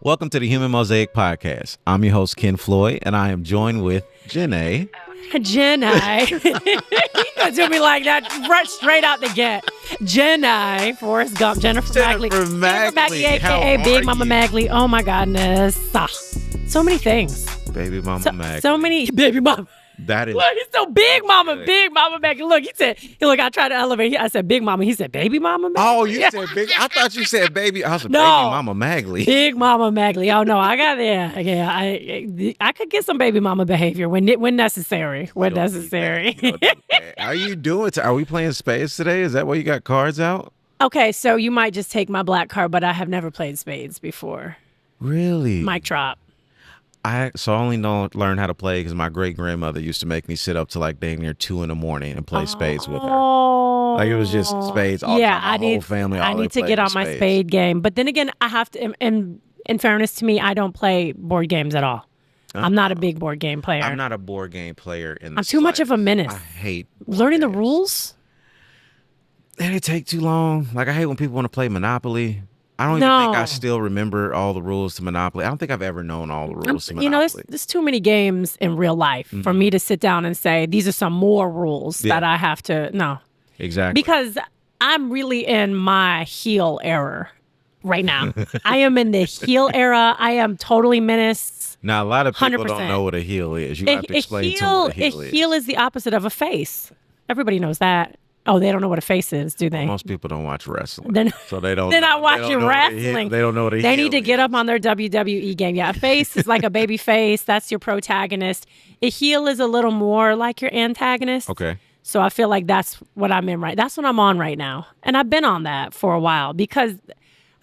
Welcome to the Human Mosaic podcast. I'm your host, Ken Floyd, and I am joined with Jenna. Jenna. You gonna do me like that right straight out the gate. Jenna, Forrest Gump, Jennifer Magley. Jennifer Magley, a.k.a. Big Mama Magley. Oh my goodness. So many things. Baby Mama Magley. So many baby mama. That is. Look, he's so Big Mama Magley. Look, he said, look, I tried to elevate. I said Big Mama. He said Baby Mama Magley. Oh, you said big. I thought you said baby. I was like, No. Baby Mama Magley. Big Mama Magley. Oh no, I got I could get some baby mama behavior when necessary. When necessary. Are you doing? Are we playing spades today? Is that why you got cards out? Okay, so you might just take my black card, but I have never played spades before. Really? Mic drop. I only learned how to play because my great grandmother used to make me sit up to like dang near 2 a.m. and play spades with her. Like it was just spades all the time. My whole family. I need to get on my spade game. But then again, I have to. In fairness to me, I don't play board games at all. I'm not a big board game player. I'm not a board game player. I'm too much of a menace. I hate learning the rules. And it take too long. Like I hate when people want to play Monopoly. I don't even think I still remember all the rules to Monopoly. I don't think I've ever known all the rules to Monopoly. You know, there's too many games in real life for me to sit down and say, these are some more rules that I have to, no. Exactly. Because I'm really in my heel era right now. I am in the heel era. I am totally menaced. Now, a lot of people 100%. don't know what a heel is. You have to explain to them what a heel is. A heel is the opposite of a face. Everybody knows that. Oh, they don't know what a face is, do they? Most people don't watch wrestling. So they don't. They're not watching wrestling. They don't know what a heel is. They need to get up on their WWE game. Yeah, a face is like a baby face. That's your protagonist. A heel is a little more like your antagonist. Okay. So I feel like that's what I'm in that's what I'm on right now. And I've been on that for a while because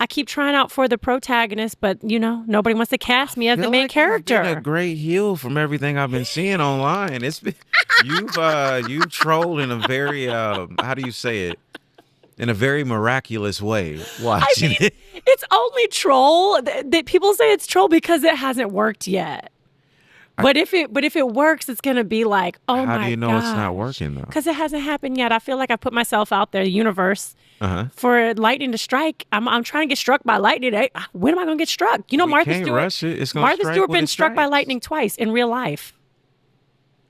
I keep trying out for the protagonist, but nobody wants to cast me as the main character. You've been a great heel from everything I've been seeing online. It's been you've trolled in a very how do you say it? In a very miraculous way. Watching it. It's only troll. That people say it's troll because it hasn't worked yet. But if it works, it's gonna be like, oh my god. How do you know it's not working though? Because it hasn't happened yet. I feel like I put myself out there, the universe, for lightning to strike. I'm trying to get struck by lightning. When am I gonna get struck? Martha Stewart. Rush it. It's gonna Martha Stewart been struck by lightning twice in real life.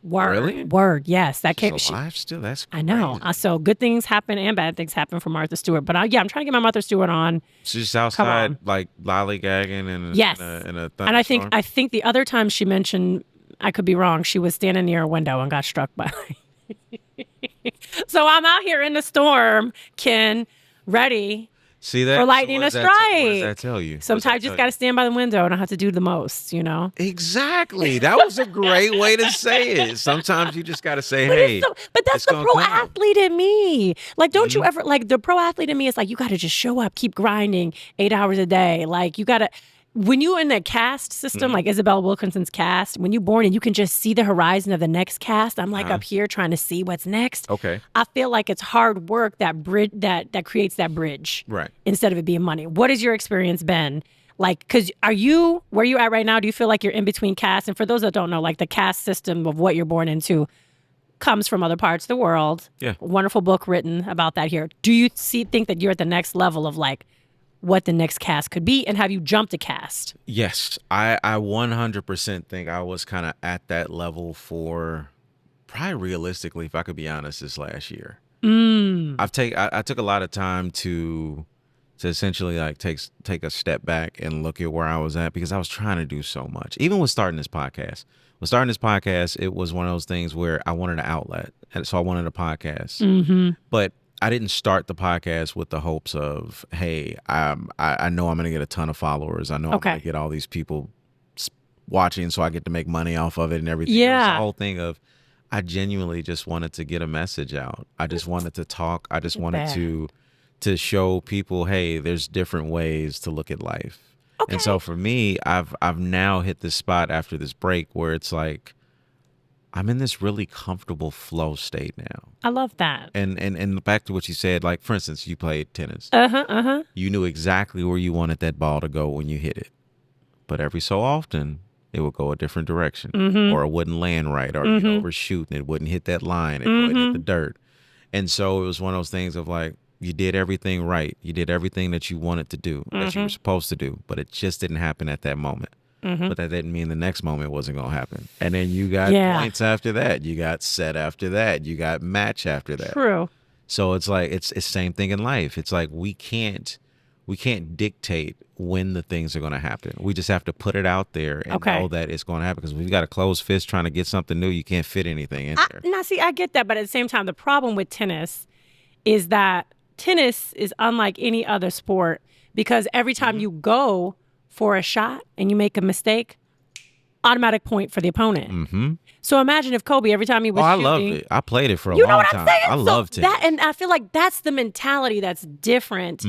Word. Really? Word. Yes, that came. She's alive still. That's crazy. I know. So good things happen and bad things happen for Martha Stewart. But I'm trying to get my Martha Stewart on. She's outside, like lollygagging in a thunderstorm. And I think the other time she mentioned, I could be wrong, she was standing near a window and got struck by. So I'm out here in the storm, Ken, ready. See that? For lightning to strike. What does that tell you? Sometimes you just got to stand by the window and I have to do the most, Exactly. That was a great way to say it. Sometimes you just got to say, hey. But that's the pro athlete in me. Like, don't you ever, like, the pro athlete in me is like, you got to just show up, keep grinding 8 hours a day. Like, you got to. When you're in the caste system, like Isabel Wilkinson's cast, when you're born and you can just see the horizon of the next cast, I'm like up here trying to see what's next. Okay. I feel like it's hard work that bridge that creates that bridge. Right. Instead of it being money. What has your experience been? Like, because where you at right now? Do you feel like you're in between castes? And for those that don't know, like the caste system of what you're born into comes from other parts of the world. Yeah. Wonderful book written about that here. Do you think that you're at the next level of like, what the next cast could be, and have you jumped a cast? Yes, I 100% think I was kind of at that level for probably realistically, if I could be honest, this last year. I took a lot of time to essentially like take a step back and look at where I was at because I was trying to do so much. Even with starting this podcast. When starting this podcast, it was one of those things where I wanted an outlet, and so I wanted a podcast. But I didn't start the podcast with the hopes of, hey, I know I'm going to get a ton of followers. I know I'm going to get all these people watching so I get to make money off of it and everything. Yeah. It was the whole thing of I genuinely just wanted to get a message out. I just wanted to talk. I just wanted to show people, hey, there's different ways to look at life. Okay. And so for me, I've now hit this spot after this break where it's like, I'm in this really comfortable flow state now. I love that. And back to what you said, like, for instance, you played tennis. You knew exactly where you wanted that ball to go when you hit it. But every so often, it would go a different direction. Or it wouldn't land right. Or you'd overshoot and it wouldn't hit that line. It wouldn't hit the dirt. And so it was one of those things of like, You did everything right. You did everything that you wanted to do, that you were supposed to do, but it just didn't happen at that moment. But that didn't mean the next moment wasn't going to happen. And then you got points after that. You got set after that. You got match after that. True. So it's like it's the same thing in life. It's like we can't dictate when the things are going to happen. We just have to put it out there and know that it's going to happen, because we've got a closed fist trying to get something new. You can't fit anything in there. Now, see, I get that. But at the same time, the problem with tennis is that tennis is unlike any other sport, because every time you go for a shot and you make a mistake, automatic point for the opponent. So imagine if Kobe, every time he was shooting. I loved it. I played it for a long time. You know what I'm saying? I loved it. And I feel like that's the mentality that's different.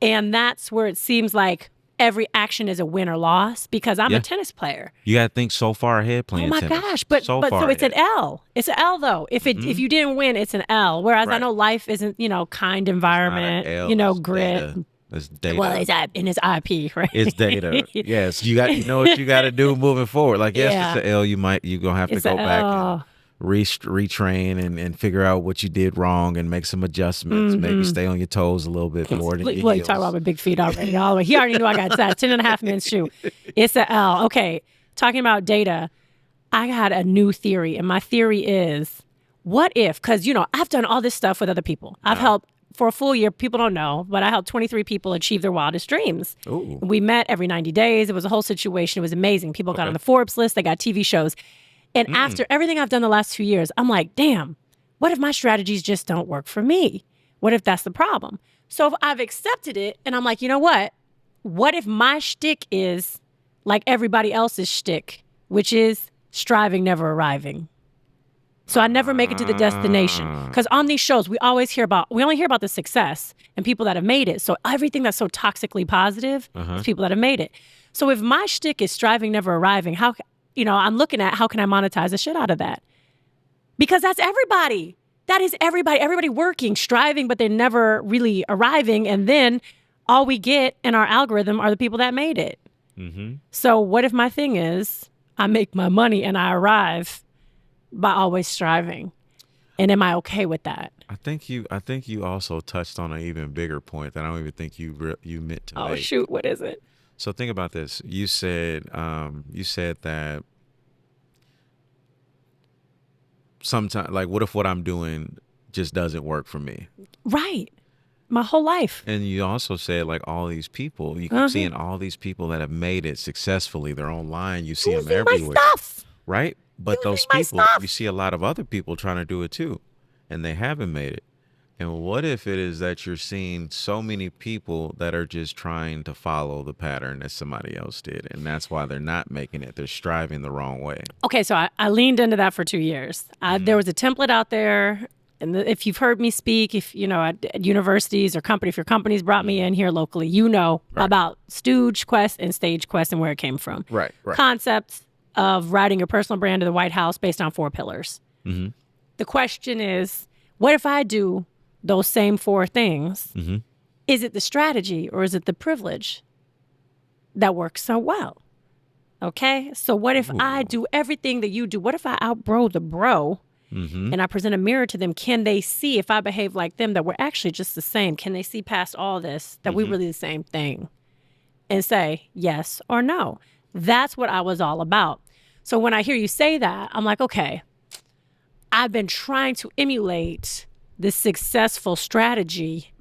And that's where it seems like every action is a win or loss, because I'm a tennis player. You got to think so far ahead playing tennis. Oh my gosh. But so it's an L. It's an L though. If you didn't win, it's an L. Whereas I know life isn't, kind environment, grit. Data. It's data. Well, it's in his IP, right? It's data. Yes, you know what you got to do moving forward. Like, yes, it's an L. You're gonna have to go back and retrain and figure out what you did wrong and make some adjustments. Maybe stay on your toes a little bit more than your heels. You talking about my big feet already? All the way. He already knew I got that 10.5 minute shoe. It's an L. Okay, talking about data, I got a new theory, and my theory is, what if? Because I've done all this stuff with other people. I've helped. For a full year, people don't know, but I helped 23 people achieve their wildest dreams. Ooh. We met every 90 days. It was a whole situation. It was amazing. People got on the Forbes list. They got TV shows. And after everything I've done the last 2 years, I'm like, damn, what if my strategies just don't work for me? What if that's the problem? So if I've accepted it and I'm like, you know what? What if my shtick is like everybody else's shtick, which is striving, never arriving? So I never make it to the destination. Because on these shows, we only hear about the success and people that have made it. So everything that's so toxically positive is people that have made it. So if my shtick is striving, never arriving, I'm looking at how can I monetize the shit out of that? Because that's everybody. That is everybody. Everybody working, striving, but they're never really arriving. And then all we get in our algorithm are the people that made it. So what if my thing is I make my money and I arrive by always striving? And am I okay with that? I think you also touched on an even bigger point that I don't even think you meant to make. Oh shoot, what is it? So think about this. You said that sometimes, like, what if what I'm doing just doesn't work for me? Right. My whole life. And you also said, like, all these people, you keep seeing all these people that have made it successfully. They're online. You see them everywhere. My stuff. Right? But those people, you see a lot of other people trying to do it too, and they haven't made it. And what if it is that you're seeing so many people that are just trying to follow the pattern that somebody else did, and that's why they're not making it. They're striving the wrong way. Okay, so I leaned into that for 2 years. There was a template out there, and if you've heard me speak, if at universities or if your companies brought me in here locally, about Stooge Quest and Stage Quest and where it came from. Right. Concepts of writing your personal brand to the White House based on 4 pillars. The question is, what if I do those same 4 things? Is it the strategy or is it the privilege that works so well? Okay, so what if I do everything that you do? What if I outbro the bro and I present a mirror to them? Can they see, if I behave like them, that we're actually just the same? Can they see past all this, that we're really the same thing, and say yes or no? That's what I was all about. So when I hear you say that, I'm like, okay, I've been trying to emulate this successful strategy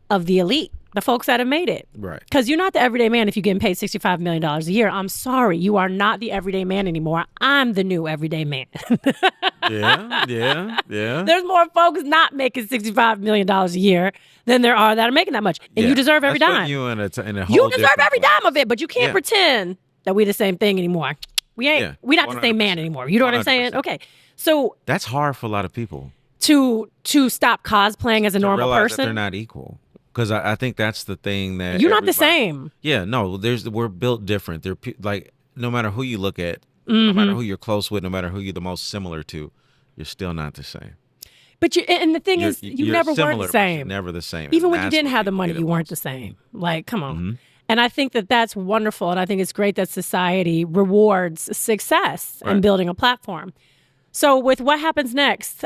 of the elite, the folks that have made it. Right. Because you're not the everyday man if you're getting paid $65 million a year. I'm sorry, you are not the everyday man anymore. I'm the new everyday man. Yeah. There's more folks not making $65 million a year than there are that are making that much. And you deserve every dime. You deserve every dime of it, but you can't pretend that we the same thing anymore. We ain't. We're not the same man anymore. You know what I'm saying? Okay. So that's hard for a lot of people to stop cosplaying as a normal person. That they're not equal. Because I think that's the thing that you're not the same. Yeah, no. We're built different. They're like, no matter who you look at, no matter who you're close with, no matter who you're the most similar to, you're still not the same. But and the thing is, you never were the same. Never the same. Even when you didn't have the money, you weren't the same. Like, come on. And I think that that's wonderful. And I think it's great that society rewards success in building a platform. So with what happens next,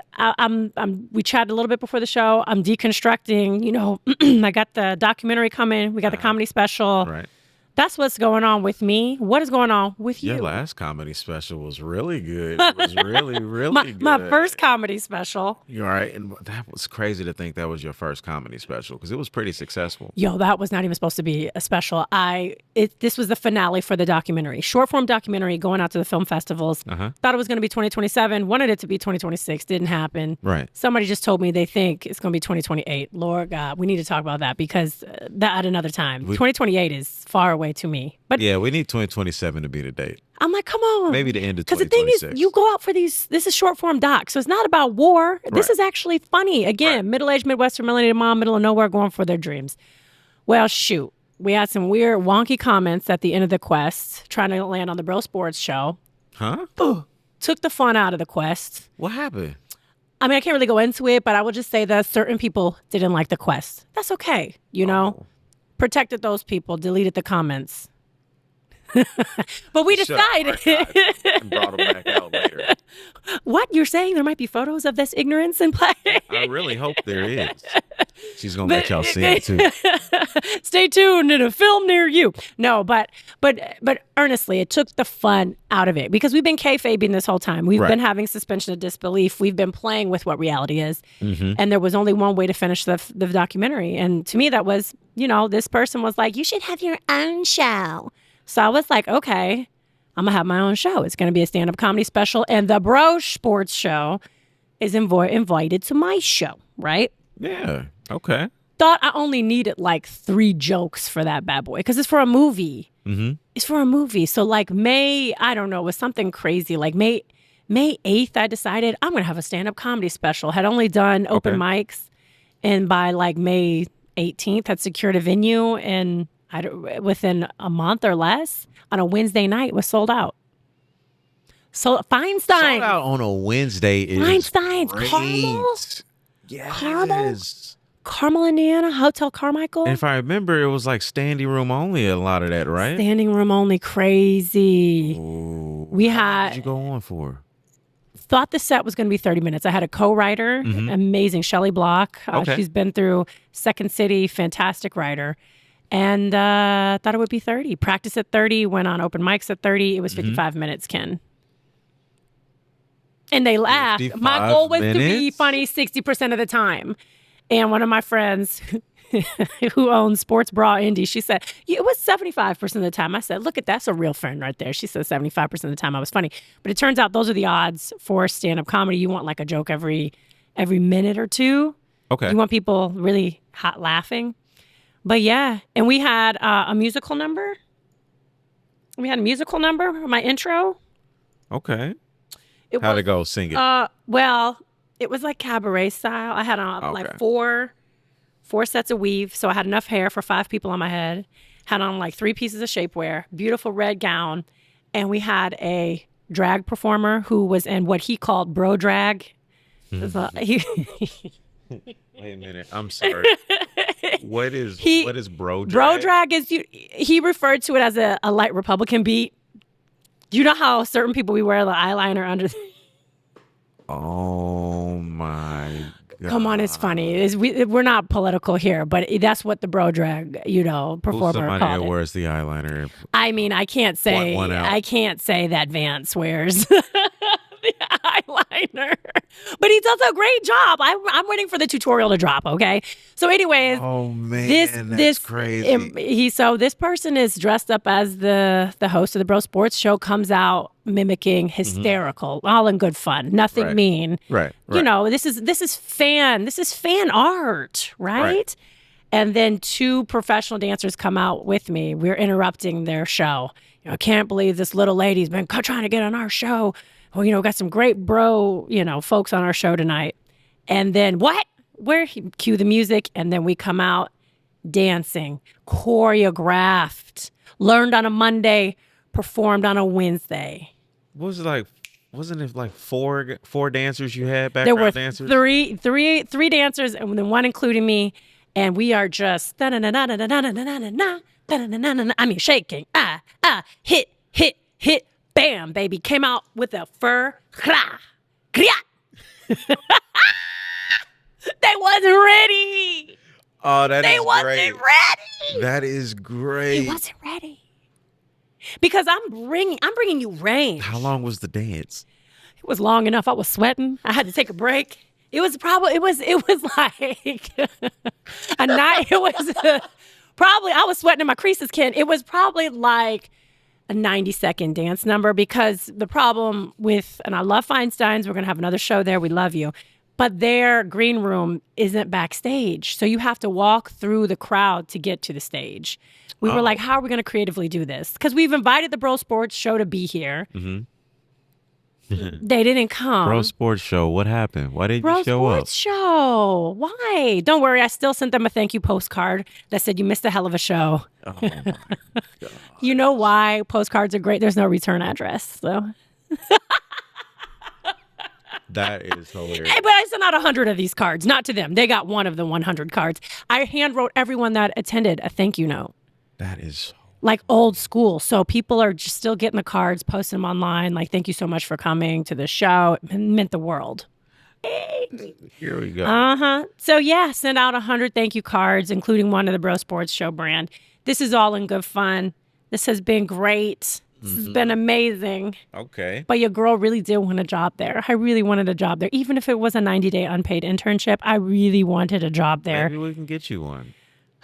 we chatted a little bit before the show. I'm deconstructing. You know, I got the documentary coming. We got the comedy special. Right. That's what's going on with me. What is going on with you? Your last comedy special was really good. It was really, really good. My first comedy special. You're right. And that was crazy to think that was your first comedy special because it was pretty successful. Yo, that was not even supposed to be a special. This was the finale for the documentary. Short form documentary going out to the film festivals. Thought it was going to be 2027. Wanted it to be 2026. Didn't happen. Right. Somebody just told me they think it's going to be 2028. Lord God, we need to talk about that because that at another time. 2028 is far away to me. But yeah, we need 2027 to be the date. I'm like, come on. Maybe the end of 2026. Because the thing is, you go out for these, this is short form doc, so it's not about war. Right. This is actually funny. Again, middle-aged Midwestern millennial mom, middle of nowhere, going for their dreams. Well, shoot. We had some weird, wonky comments at the end of the quest, trying to land on the Bro Sports show. Huh? Took the fun out of the quest. What happened? I mean, I can't really go into it, but I will just say that certain people didn't like the quest. That's okay, you know? Protected those people, deleted the comments. But we decided. And brought them back out later. What? You're saying there might be photos of this ignorance in play? I really hope there is. She's going to let y'all see it, too. Stay tuned in a film near you. No, but earnestly, it took the fun out of it because we've been kayfabing this whole time. We've been having suspension of disbelief. We've been playing with what reality is. And there was only one way to finish the documentary. And to me, that was, you know, this person was like, you should have your own show. So I was like, okay, I'm going to have my own show. It's going to be a stand-up comedy special. And the Bro Sports show is invited to my show, right? Yeah, okay. Thought I only needed like 3 jokes for that bad boy because it's for a movie. It's for a movie. So like May, I don't know, it was something crazy. Like May 8th, I decided I'm going to have a stand-up comedy special. Had only done open mics. And by like May 18th, had secured a venue and within a month or less on a Wednesday night was sold out. So Feinstein. Sold out on a Wednesday is Feinstein's great. Carmel. Yes. Carmel, Indiana, Hotel Carmichael. And if I remember, it was like standing room only, a lot of that, right? Standing room only, crazy. Ooh. We How had. long did you go on for? Thought the set was going to be 30 minutes. I had a co-writer, amazing, Shelley Block. She's been through Second City, fantastic writer. And thought it would be 30. Practice at 30, went on open mics at 30. It was 55 minutes, Ken. And they laughed. My goal was to be funny 60% of the time. And one of my friends who owns Sports Bra Indy, she said, it was 75% of the time. I said, look at that's a real friend right there. She said 75% of the time I was funny. But it turns out those are the odds for stand-up comedy. You want like a joke every minute or two. Okay. You want people really hot laughing. But yeah, and we had a musical number. We had a musical number, my intro. Okay. How'd it go? Sing it. Well, it was like cabaret style. I had on like four sets of weave, so I had enough hair for 5 people on my head. Had on like 3 pieces of shapewear, beautiful red gown, and we had a drag performer who was in what he called bro drag. Wait a minute. I'm sorry. What is bro drag? Bro drag is he referred to it as a light Republican beat. You know how certain people we wear the eyeliner under. Oh my God. Come on, it's funny. We're not political here, but that's what the bro drag, performer called it. Wears the eyeliner? I mean, I can't say that Vance wears the eyeliner, but he does a great job. I'm waiting for the tutorial to drop. Okay, so anyways, oh man, that's crazy. This person is dressed up as the host of the Bro Sports show, comes out mimicking hysterical, all in good fun, nothing mean. Right. This is fan art, right? And then 2 professional dancers come out with me. We're interrupting their show. I can't believe this little lady's been trying to get on our show. Well, got some great bro, folks on our show tonight. And then cue the music, and then we come out dancing, choreographed, learned on a Monday, performed on a Wednesday. What was it like? Wasn't it like 4 dancers you had, background dancers? There were three dancers, and then 1 including me, and we are just shaking, hit, bam, baby. Came out with a fur, They wasn't ready. Oh, They wasn't ready. That is great. He wasn't ready. Because I'm bringing you rain. How long was the dance? It was long enough. I was sweating. I had to take a break. It was like a night. It was probably, I was sweating in my creases, Ken. It was probably like a 90-second dance number, because the problem with, and I love Feinstein's, we're going to have another show there. We love you. But their green room isn't backstage. So you have to walk through the crowd to get to the stage. We were like, how are we going to creatively do this? Because we've invited the Bro Sports Show to be here. Mm-hmm. They didn't come. Bro Sports Show, what happened? Why didn't Bro you show up? Sports Show. Why? Don't worry. I still sent them a thank you postcard that said you missed a hell of a show. Oh, my God. You know why postcards are great? There's no return address. So. That is hilarious. Hey, but I sent out 100 of these cards. Not to them. They got one of the 100 cards. I hand wrote everyone that attended a thank you note. That is like old school. So people are just still getting the cards, posting them online. Like, thank you so much for coming to the show. It meant the world. Here we go. So yeah, send out 100 thank you cards, including one of the Bro Sports Show brand. This is all in good fun. This has been great. This has been amazing. Okay. But your girl really did want a job there. I really wanted a job there. Even if it was a 90-day unpaid internship, I really wanted a job there. Maybe we can get you one.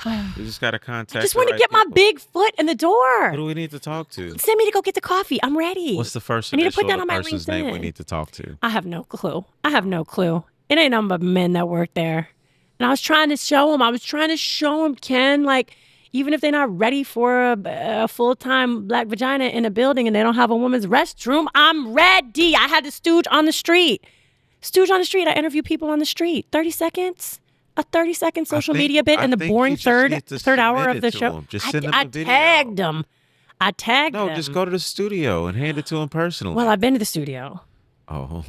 We just got to contact. I just want to get my big foot in the door. Who do we need to talk to? Send me to go get the coffee. I'm ready. What's the first I need to put initial that of on the my person's LinkedIn. name we need to talk to? I have no clue. It ain't nothing but men that work there. And I was trying to show them. Ken, like, even if they're not ready for a full-time black vagina in a building and they don't have a woman's restroom, I'm ready. I had to stooge on the street. I interview people on the street. 30 seconds. A 30-second social media bit in the boring third hour of the show. Just send them I a video. tagged them. No, just go to the studio and hand it to him personally. Well, I've been to the studio. Oh.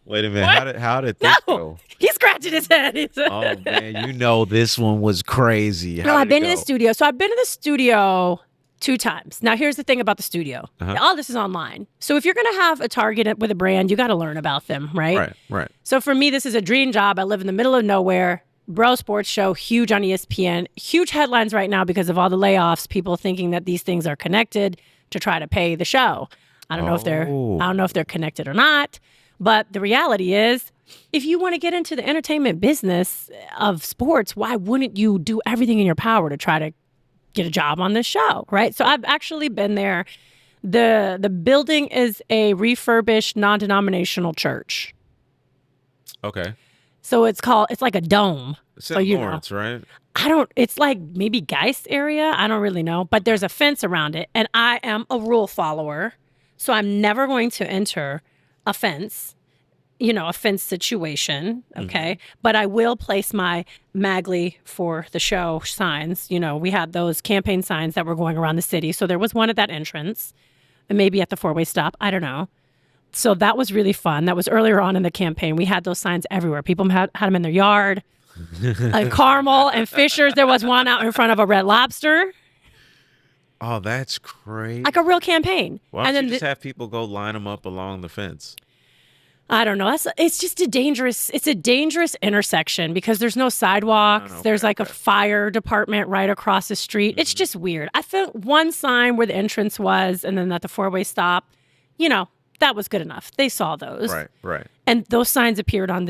Wait a minute. How did this go? He's scratching his head. Oh, man. You know this one was crazy. I've been to the studio. So I've been to the studio 2 times. Now, here's the thing about the studio. All this is online. So if you're going to have a target with a brand, you got to learn about them, right? Right. So for me, this is a dream job. I live in the middle of nowhere. Bro Sports Show, huge on ESPN. Huge headlines right now because of all the layoffs. People thinking that these things are connected to try to pay the show. I don't know if they're connected or not. But the reality is, if you want to get into the entertainment business of sports, why wouldn't you do everything in your power to try to get a job on this show, right? So I've actually been there. The building is a refurbished, non-denominational church. Okay. So it's like a dome. It's in Lawrence, right? It's like maybe Geist area. I don't really know. But there's a fence around it. And I am a rule follower. So I'm never going to enter a fence situation, okay? But I will place my Magley for the show signs. You know, we had those campaign signs that were going around the city. So there was one at that entrance and maybe at the 4-way stop. I don't know. So that was really fun. That was earlier on in the campaign. We had those signs everywhere. People had them in their yard. Carmel and Fishers. There was one out in front of a Red Lobster. Oh, that's great. Like a real campaign. Why don't you just have people go line them up along the fence? I don't know. It's just a dangerous intersection because there's no sidewalks. There's like a fire department right across the street. It's just weird. I found one sign where the entrance was and then at the 4-way stop, that was good enough. They saw those. Right. And those signs appeared on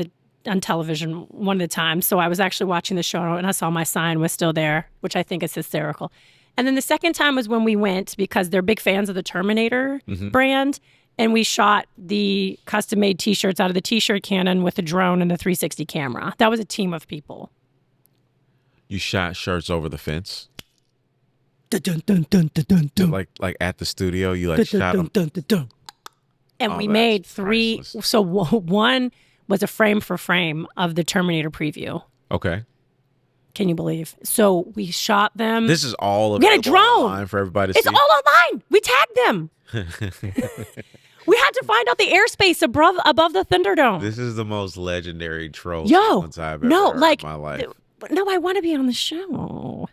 television one of the times. So I was actually watching the show and I saw my sign was still there, which I think is hysterical. And then the second time was when we went because they're big fans of the Terminator brand. And we shot the custom-made T-shirts out of the T-shirt cannon with a drone and a 360 camera. That was a team of people. You shot shirts over the fence? Dun, dun, dun, dun, dun, dun. Like at the studio, you shot them? Dun, dun, dun. And we made 3. Priceless. So one was a frame for frame of the Terminator preview. Okay. Can you believe? So we shot them. This is all available. We had a drone online for everybody to see. It's all online. We tagged them. We had to find out the airspace above the Thunderdome. This is the most legendary troll sequence I've ever heard in my life. No, I want to be on the show.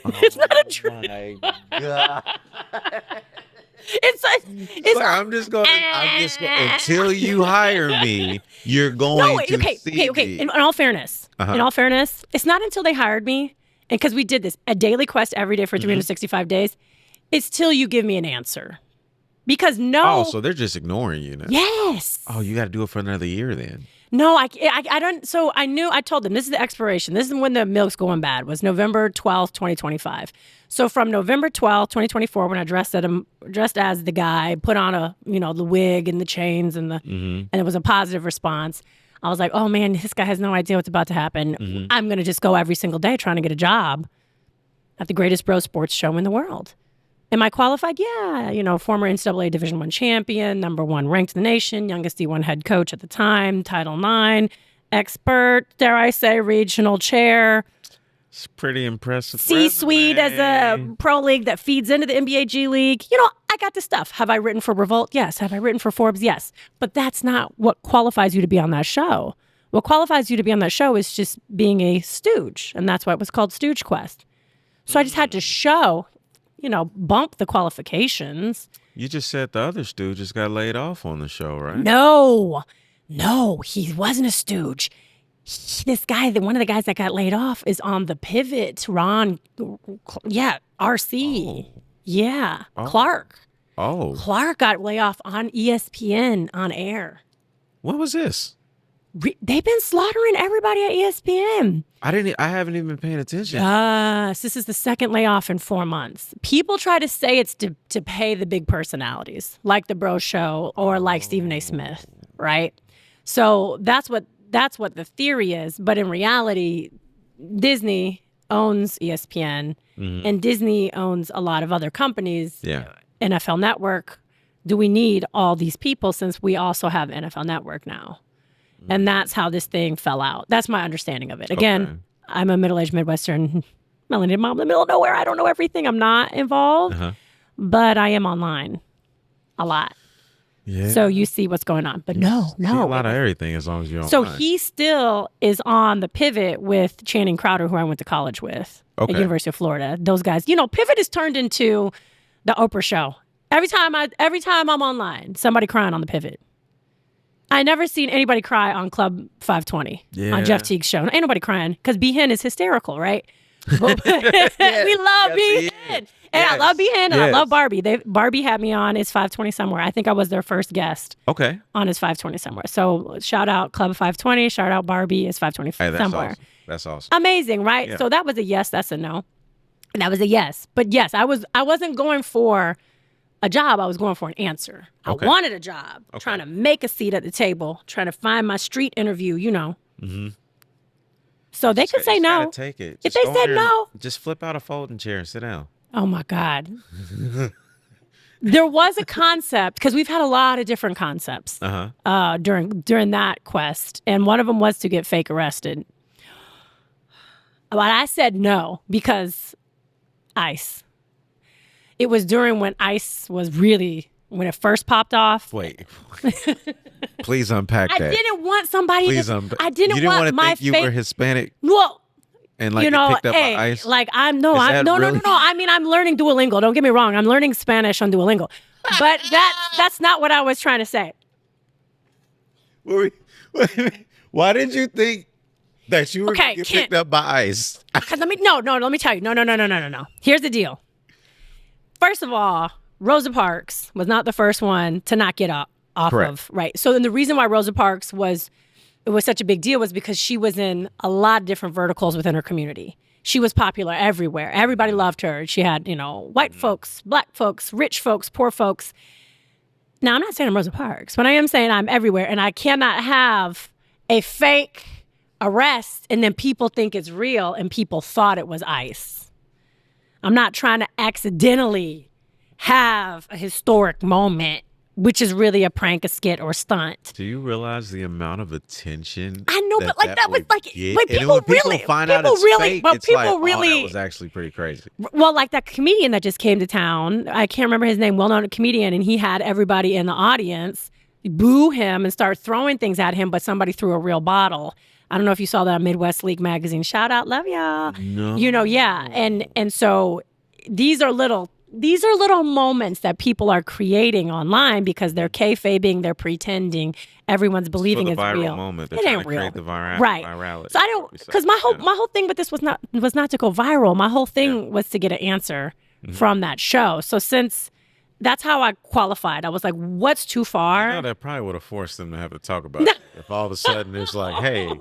It's not a troll. Oh my God. It's Like, I'm just going until you hire me, you're going to see me. In all fairness, it's not until they hired me, and because we did this, a daily quest every day for 365 days, it's till you give me an answer. Because so they're just ignoring you now. Yes. Oh, you got to do it for another year then. No, I don't. So I told them this is the expiration. This is when the milk's going bad. Was November 12th, 2025. So from November 12th, 2024, when I dressed as the guy, put on the wig and the chains and and it was a positive response. I was like, oh man, this guy has no idea what's about to happen. I'm going to just go every single day trying to get a job at the greatest bro sports show in the world. Am I qualified? Yeah. Former NCAA Division I champion, number 1 ranked in the nation, youngest D1 head coach at the time, Title IX, expert, dare I say, regional chair. It's pretty impressive. C-suite as a pro league that feeds into the NBA G League. I got the stuff. Have I written for Revolt? Yes. Have I written for Forbes? Yes. But that's not what qualifies you to be on that show. What qualifies you to be on that show is just being a stooge. And that's why it was called Stooge Quest. So I just had to show... bump the qualifications. You just said the other stooge just got laid off on the show, right? No, he wasn't a stooge. This guy, one of the guys that got laid off is on the Pivot. Ron, RC. Oh. Yeah, Clark. Oh. Clark got laid off on ESPN on air. What was this? They've been slaughtering everybody at ESPN. I haven't even been paying attention. This is the second layoff in 4 months. People try to say it's to pay the big personalities, like the Bro Show or like Stephen A. Smith, right? So that's what the theory is. But in reality, Disney owns ESPN, and Disney owns a lot of other companies. Yeah. NFL Network. Do we need all these people since we also have NFL Network now? And that's how this thing fell out. That's my understanding of it. Again, I'm a middle-aged Midwestern melanated mom in the middle of nowhere. I don't know everything. I'm not involved, but I am online a lot. Yeah. So you see what's going on. But no. See a lot of everything as long as you're online. So he still is on the Pivot with Channing Crowder, who I went to college with at University of Florida. Those guys, Pivot is turned into the Oprah show. Every time I'm online, somebody crying on the Pivot. I never seen anybody cry on Club 520 on Jeff Teague's show. Ain't nobody crying because B-Hen is hysterical, right? We love B-Hen. And I love B-Hen and I love Barbie. Barbie had me on his 520 Somewhere. I think I was their first guest on his 520 Somewhere. So shout out Club 520. Shout out Barbie is 520 Somewhere. Awesome. That's awesome. Amazing, right? Yeah. So that was a yes, that's a no. And that was a yes. But yes, I wasn't going for a job, I was going for an answer. I wanted a job, trying to make a seat at the table, trying to find my street interview, So they could say no. Take it. If they said no. Just flip out a folding chair and sit down. Oh, my God. There was a concept, because we've had a lot of different concepts during that quest, and one of them was to get fake arrested. But I said no, because ICE. It was during when ICE was really, when it first popped off. Wait. Please unpack that. I didn't want somebody Please I didn't want my think you were Hispanic? Well, and get picked up by ICE? Like no. I mean, I'm learning Duolingo. Don't get me wrong. I'm learning Spanish on Duolingo. But that's not what I was trying to say. Why did you think that you were going to get picked up by ICE? Because let me tell you. No. Here's the deal. First of all, Rosa Parks was not the first one to not get off of, right? So then the reason why Rosa Parks was such a big deal was because she was in a lot of different verticals within her community. She was popular everywhere. Everybody loved her. She had, white folks, black folks, rich folks, poor folks. Now, I'm not saying I'm Rosa Parks, but I am saying I'm everywhere, and I cannot have a fake arrest and then people think it's real and people thought it was ICE. I'm not trying to accidentally have a historic moment, which is really a prank, a skit, or stunt. Do you realize the amount of attention? I know, but that was like, but people find out it's fake, but people really, that was actually pretty crazy. Well, like that comedian that just came to town, I can't remember his name, well-known comedian, and he had everybody in the audience boo him and start throwing things at him, but somebody threw a real bottle. I don't know if you saw that on Midwest League magazine. Shout out, love y'all. No. And so these are little these are little moments that people are creating online because they're kayfabing, they're pretending, everyone's believing it's it's viral real. moment. They're It trying ain't to real, create the right? virality. So I don't, because my whole thing with this was not to go viral. My whole thing was to get an answer from that show. So since that's how I qualified, I was like, what's too far? You know, that probably would have forced them to have to talk about it. If all of a sudden it's like, hey,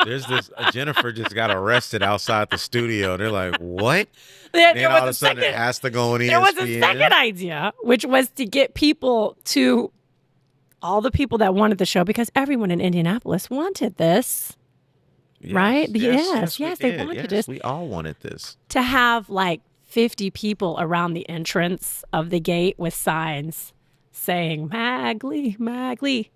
there's this Jennifer just got arrested outside the studio. They're like, what? Then all of a sudden it has to go on ESPN. There was a second idea, which was to get people to, all the people that wanted the show, because everyone in Indianapolis wanted this, right? Yes, they wanted this. We all wanted this. To have like 50 people around the entrance of the gate with signs saying, Magley, Magley.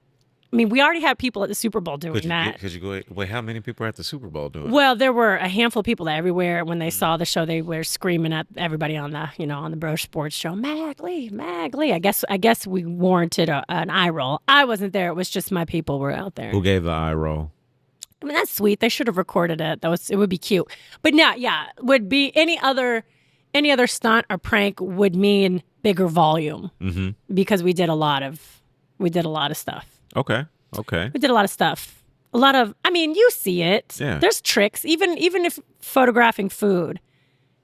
I mean, we already had people at the Super Bowl doing that. Could you go, wait, how many people are at the Super Bowl doing Well, there were a handful of people that everywhere, when they saw the show, they were screaming at everybody on the, on the Bro Sports show, Magley, Magley. I guess we warranted an eye roll. I wasn't there. It was just my people were out there. Who gave the eye roll? I mean, that's sweet. They should have recorded it. It would be cute. But no, would be any other stunt or prank would mean bigger volume because we did a lot of stuff. Okay. We did a lot of stuff. I mean, you see it. Yeah. There's tricks. Even if photographing food,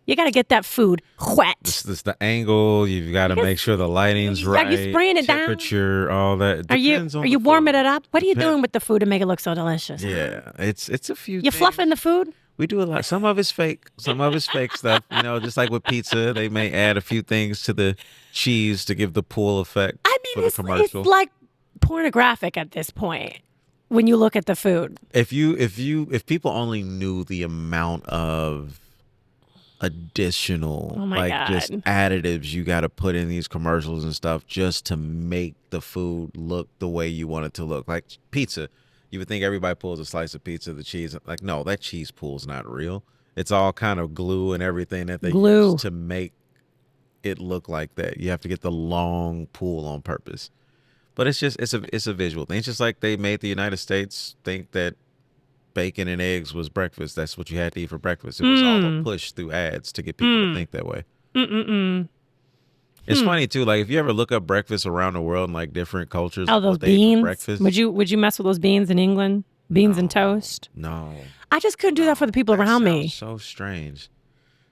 you got to get that food wet. This the angle. You've got to make sure the lighting's right. Are you spraying it temperature, all that. Are you warming it up? What are you doing with the food to make it look so delicious? Yeah, it's a few. You fluffing the food? We do a lot. Some of it's fake. Some of it's fake stuff. Just like with pizza, they may add a few things to the cheese to give the pool effect. I mean, it's like pornographic at this point when you look at the food. If people only knew the amount of additional just additives you got to put in these commercials and stuff just to make the food look the way you want it to look. Like pizza, you would think everybody pulls a slice of pizza, the cheese. Like, no, that cheese pool's not real. It's all kind of glue and everything that they use to make it look like that. You have to get the long pool on purpose. But it's a visual thing. It's just like they made the United States think that bacon and eggs was breakfast. That's what you had to eat for breakfast. It was all a push through ads to get people to think that way. It's funny too. Like if you ever look up breakfast around the world in like different cultures, those beans. Breakfast. Would you mess with those beans in England? Beans and toast? No. I just couldn't do that for the people around me. So strange.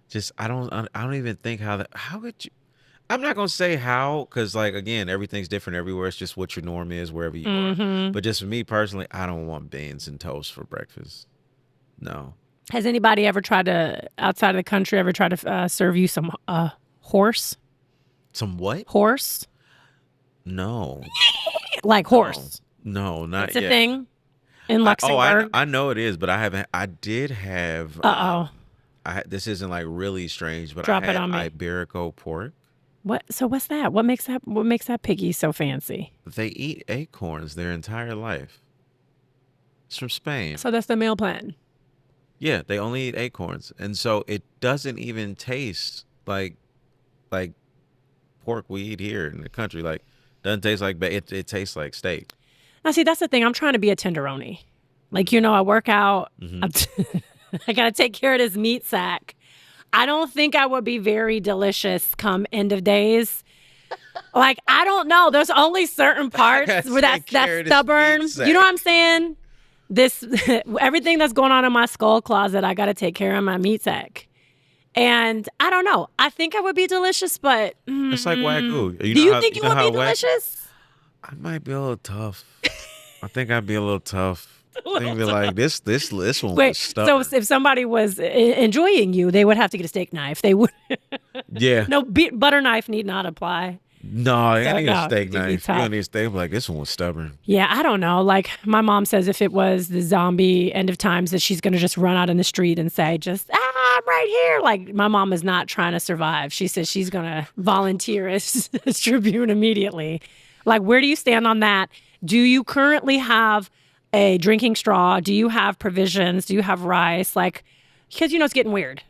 Just I don't even think how could you. I'm not going to say how, because, like, again, everything's different everywhere. It's just what your norm is wherever you are. But just for me personally, I don't want beans and toast for breakfast. No. Has anybody ever tried to, outside of the country, serve you some horse? Some what? Horse? No. Like horse? No, not it's yet. It's a thing in Luxembourg? I know it is, but I haven't. I did have. This isn't, like, really strange, but Drop I had it on me. Iberico pork. What? So what's that? What makes that piggy so fancy? They eat acorns their entire life. It's from Spain. So that's the meal plan. Yeah, they only eat acorns, and so it doesn't even taste like pork we eat here in the country. Like, doesn't taste like it tastes like steak. Now, see, that's the thing. I'm trying to be a tenderoni. Like, I work out. I got to take care of this meat sack. I don't think I would be very delicious come end of days. Like, I don't know. There's only certain parts where that's stubborn. You know what I'm saying? Everything that's going on in my skull closet, I got to take care of my meat sack. And I don't know. I think I would be delicious, but it's like Wagyu. Do you think you would be delicious? I might be a little tough. I think I'd be a little tough. They'd be like, this one was stubborn. So if somebody was enjoying you, they would have to get a steak knife. They would. Yeah. No, butter knife need not apply. No, you need a steak knife. You don't need a steak. Like, this one was stubborn. Yeah, I don't know. Like, my mom says if it was the zombie end of times that she's going to just run out in the street and say, I'm right here. Like, my mom is not trying to survive. She says she's going to volunteer as Tribune immediately. Like, where do you stand on that? Do you currently have a drinking straw? Do you have provisions? Do you have rice? Like, because it's getting weird.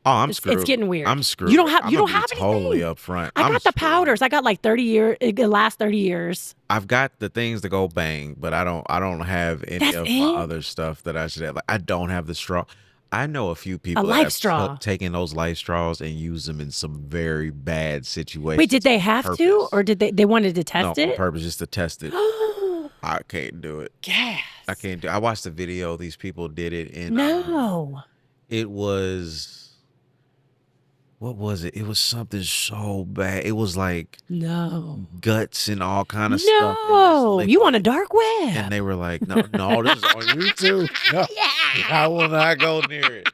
Oh, I'm screwed. It's getting weird. I'm screwed. You don't have anything. Totally up front. I got the powders. I got like the last 30 years. I've got the things to go bang, but I don't have any of my other stuff that I should have. Like, I don't have the straw. I know a few people life that have straw. taken those life straws and used them in some very bad situations. Wait, did they on have purpose. to, or did they wanted to No, test on it? purpose, just to test it. I can't do it. Gas. I can't do. I watched the video. These people did it, and No. it was. What was it? It was something so bad. It was like No. guts and all kind of stuff. in this No. You liquid. on a dark web. And they were like, no, this is on YouTube. No, I will not go near it.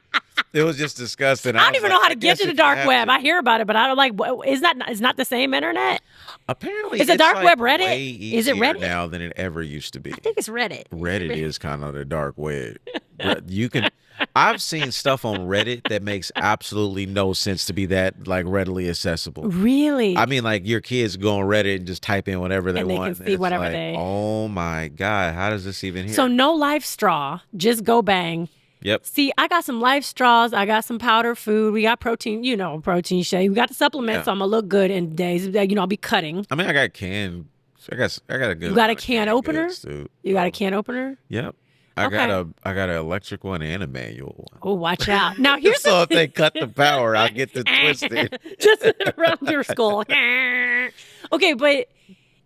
It was just disgusting. I don't even know how to get to the dark web. I hear about it, but I don't like. It's not the same internet. Apparently, Is the it's dark like web Reddit? Way Is it easier Reddit now than it ever used to be? I think it's Reddit. Reddit is kind of the dark web. You can. I've seen stuff on Reddit that makes absolutely no sense to be that like readily accessible. Really? I mean, like your kids go on Reddit and just type in whatever they And they want. can see whatever like, they. Oh my God! How does this even here? So no life straw. Just go bang. Yep. See, I got some life straws. I got some powder food. We got protein, protein shake. We got the supplements, so I'm going to look good in days. I'll be cutting. I mean, I got canned. I got a good. You got a can opener? Goods, dude. You got a can opener? Yep. I got an electric one and a manual one. Oh, watch out. Now, here's so if they cut the power, I get to twist it. Just around your skull. Okay, but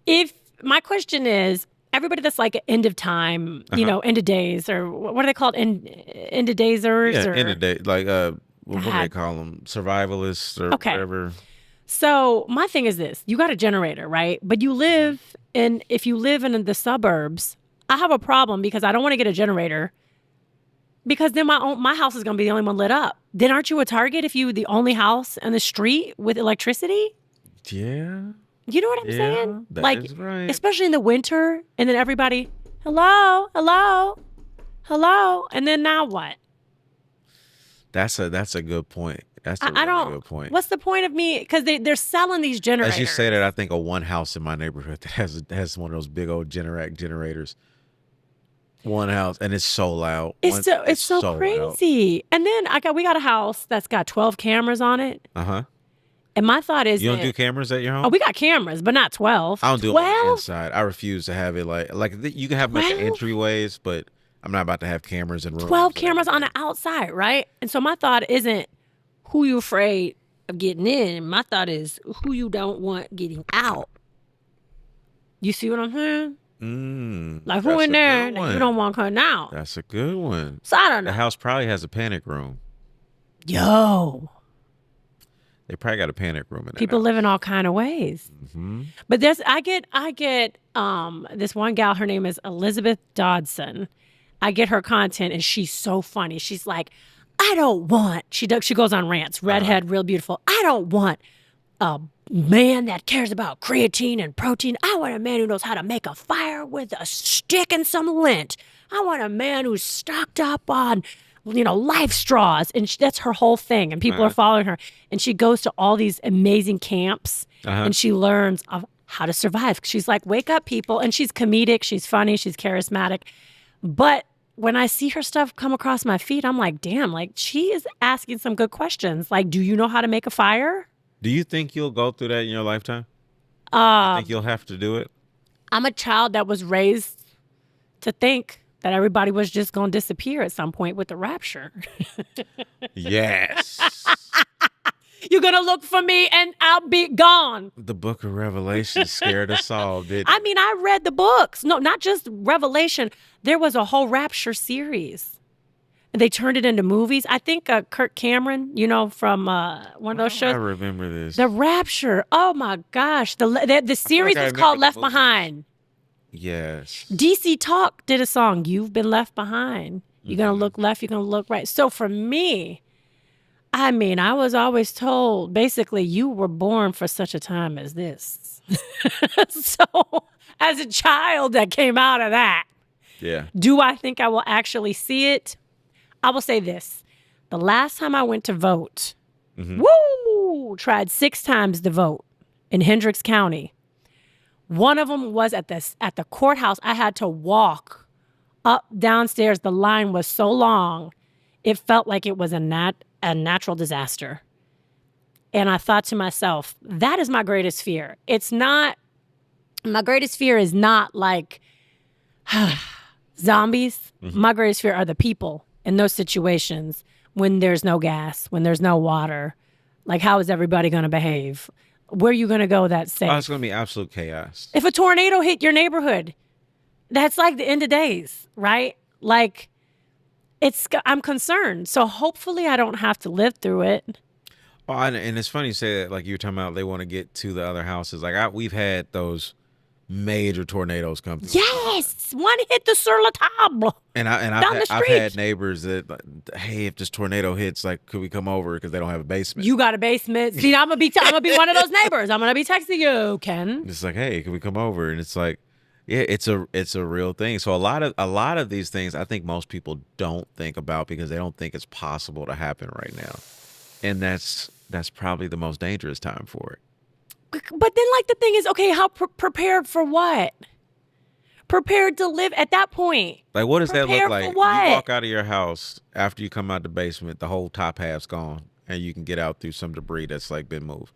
if my question is, everybody that's like end of time, end of days, or what are they called? End of daysers? Yeah, or end of day. Like, what do they call them? Survivalists or whatever. So my thing is this. You got a generator, right? But if you live in the suburbs, I have a problem because I don't want to get a generator because then my house is going to be the only one lit up. Then aren't you a target if you the only house on the street with electricity? Yeah. You know what I'm saying? That is right. Especially in the winter, and then everybody, hello, hello, hello, and then now what? That's a good point. That's a really good point. What's the point of me? Because they're selling these generators. As you say that, I think of one house in my neighborhood that has one of those big old generators. One house, and it's so loud. It's so crazy. Loud. And then we got a house that's got 12 cameras on it. And my thought is, you don't do cameras at your home? Oh, we got cameras, but not 12. I don't do it on the inside. I refuse to have it like you can have them at the entryways, but I'm not about to have cameras in rooms. 12 cameras on the outside, right? And so my thought isn't who you afraid of getting in. My thought is who you don't want getting out. You see what I'm saying? Like who in there that you don't want coming out? That's a good one. So I don't know. The house probably has a panic room. Yo. They probably got a panic room in there. People live in all kind of ways. But I get this one gal, her name is Elizabeth Dodson. I get her content and she's so funny. She's like, I don't want, she goes on rants, redhead, real beautiful. I don't want a man that cares about creatine and protein. I want a man who knows how to make a fire with a stick and some lint. I want a man who's stocked up on, life straws. And that's her whole thing. And people are following her. And she goes to all these amazing camps and she learns of how to survive. She's like, wake up, people. And she's comedic. She's funny. She's charismatic. But when I see her stuff come across my feed, I'm like, damn, like she is asking some good questions. Like, do you know how to make a fire? Do you think you'll go through that in your lifetime? You think you'll have to do it? I'm a child that was raised to think that everybody was just going to disappear at some point with the rapture. Yes. You're going to look for me and I'll be gone. The book of Revelation scared us all, didn't it? I mean, I read the books. No, not just Revelation. There was a whole rapture series. They turned it into movies. I think Kirk Cameron, from one of those shows. I remember this. The Rapture. Oh, my gosh. The series is called Left Behind. Yes. DC Talk did a song, You've Been Left Behind. You're going to look left, you're going to look right. So for me, I mean, I was always told, basically, you were born for such a time as this. So as a child that came out of that, do I think I will actually see it? I will say this. The last time I went to vote, tried 6 times to vote in Hendricks County. One of them was at the courthouse. I had to walk up downstairs. The line was so long, it felt like it was a natural disaster. And I thought to myself, that is my greatest fear. My greatest fear is not like zombies. My greatest fear are the people in those situations when there's no gas, when there's no water? Like, how is everybody going to behave? Where are you going to go that's safe? Oh, it's going to be absolute chaos. If a tornado hit your neighborhood, that's like the end of days, right? Like, I'm concerned. So hopefully I don't have to live through it. Oh, and it's funny you say that, like you were talking about they want to get to the other houses. Like we've had those major tornadoes come through. Yes, one hit the sur la table. And I've had neighbors that, like, hey, if this tornado hits, like, could we come over because they don't have a basement? You got a basement? See, I'm gonna be one of those neighbors. I'm gonna be texting you, Ken. It's like, hey, can we come over? And it's like, yeah, it's a real thing. So a lot of these things I think most people don't think about because they don't think it's possible to happen right now, and that's probably the most dangerous time for it. But then, like, the thing is, okay, how prepared for what? Prepared to live at that point. Like, what does that look like? You What? walk out of your house after you come out the basement, the whole top half's gone, and you can get out through some debris that's like been moved.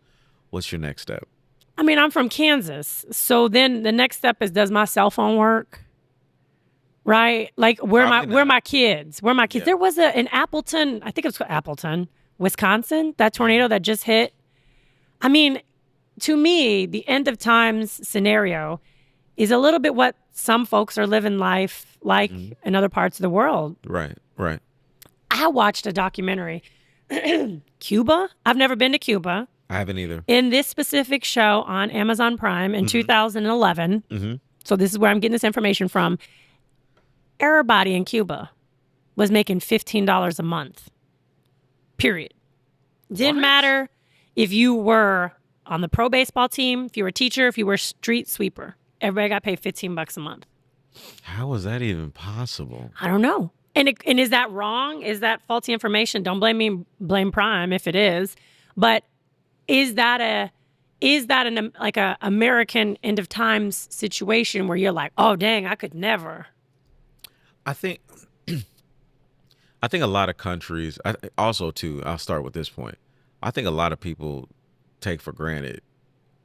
What's your next step? I mean, I'm from Kansas, so then the next step is, does my cell phone work? Right? Like, where my kids? Where my kids? Yeah. There was in Appleton, I think it was Appleton, Wisconsin, that tornado that just hit. I mean, to me, the end of times scenario is a little bit what some folks are living life like in other parts of the world. Right. I watched a documentary, Cuba. I've never been to Cuba. I haven't either. In this specific show on Amazon Prime in 2011, so this is where I'm getting this information from, everybody in Cuba was making $15 a month, period. Didn't matter if you were on the pro baseball team, if you were a teacher, if you were a street sweeper, everybody got paid $15 a month. How was that even possible? I don't know. And is that wrong? Is that faulty information? Don't blame me, blame Prime if it is. But is that an American end of times situation where you're like, oh dang, I could never? I think a lot of countries, also too, I'll start with this point. I think a lot of people take for granted